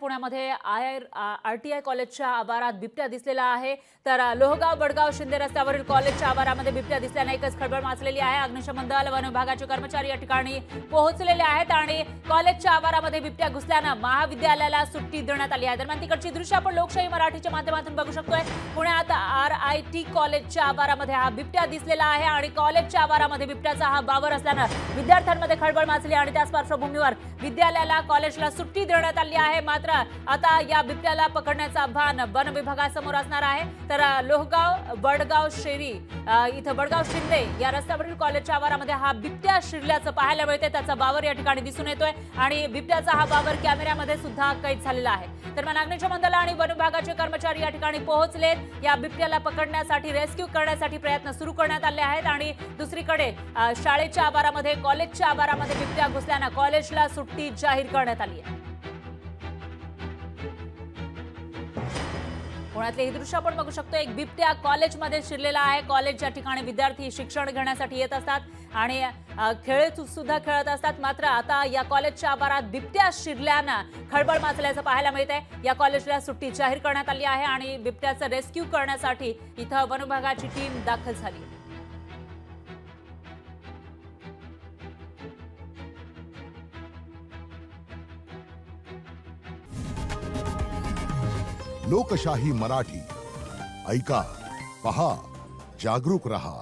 पुण्यामध्ये आरटीआय कॉलेजच्या आवारात बिबट्या दिसलेला आहे। तर लोहगाव बडगाव शिंदे रस्त्यावरील कॉलेजच्या आवारामध्ये बिबट्या दिसल्याने एकच खळबळ माजलेली आहे। अग्निशमन दल वन विभागाचे कर्मचारी या ठिकाणी पोहोचलेले आहेत आणि कॉलेजच्या आवारामध्ये बिबट्या घुसल्याने महाविद्यालयाला सुट्टी देण्यात आली आहे। दरम्यान तिकडची दृश्य आपण लोकशाही मराठीच्या माध्यमातून बघू शकतोय। पुण्यात आरआयटी कॉलेजच्या आवारामध्ये हा बिबट्या दिसलेला आहे आणि कॉलेजच्या आवारामध्ये बिबट्याचा हा वावर असल्याने विद्यार्थ्यांमध्ये खळबळ माजली आणि त्याच पार्श्वभूमीवर विद्यालयाला कॉलेजला सुट्टी देण्यात आली आहे। मात्र आता या बिबट्याला पकडण्याचं आव्हान वन विभागासमोर असणार आहे। तर लोहगाव बडगाव शेरी इथं बडगाव शिंदे या रस्त्यावरील कॉलेजच्या आवारामध्ये हा बिबट्या शिरल्याचं पाहायला मिळते। त्याचा वावर या ठिकाणी दिसून येतोय आणि बिबट्याचा हा वावर कॅमेऱ्यामध्ये सुद्धा कैद झालेला आहे। दरम्यान अग्निशमन दल आणि वन विभागाचे कर्मचारी या ठिकाणी पोहोचलेत। या बिबट्याला पकडण्यासाठी रेस्क्यू करण्यासाठी प्रयत्न सुरू करण्यात आले आहेत आणि दुसरीकडे शाळेच्या आवारामध्ये कॉलेजच्या आवारामध्ये बिबट्या घुसल्याने कॉलेजला सुट्टी जाहीर करण्यात आली आहे। पुण्यातले हे दृश्य आपण बघू शकतो। एक बिबट्या कॉलेजमध्ये शिरलेला आहे। कॉलेजच्या ठिकाणी विद्यार्थी शिक्षण घेण्यासाठी येत असतात आणि खेळ सुद्धा खेळत असतात। मात्र आता या कॉलेजच्या आवारात बिबट्या शिरल्याने खळबळ माजल्याचं पाहायला मिळतंय। या कॉलेजला सुट्टी जाहीर करण्यात आली आहे आणि बिबट्याचं रेस्क्यू करण्यासाठी इथं वन विभागाची टीम दाखल झाली आहे। लोकशाही मराठी ऐका, पहा, जागरूक रहा।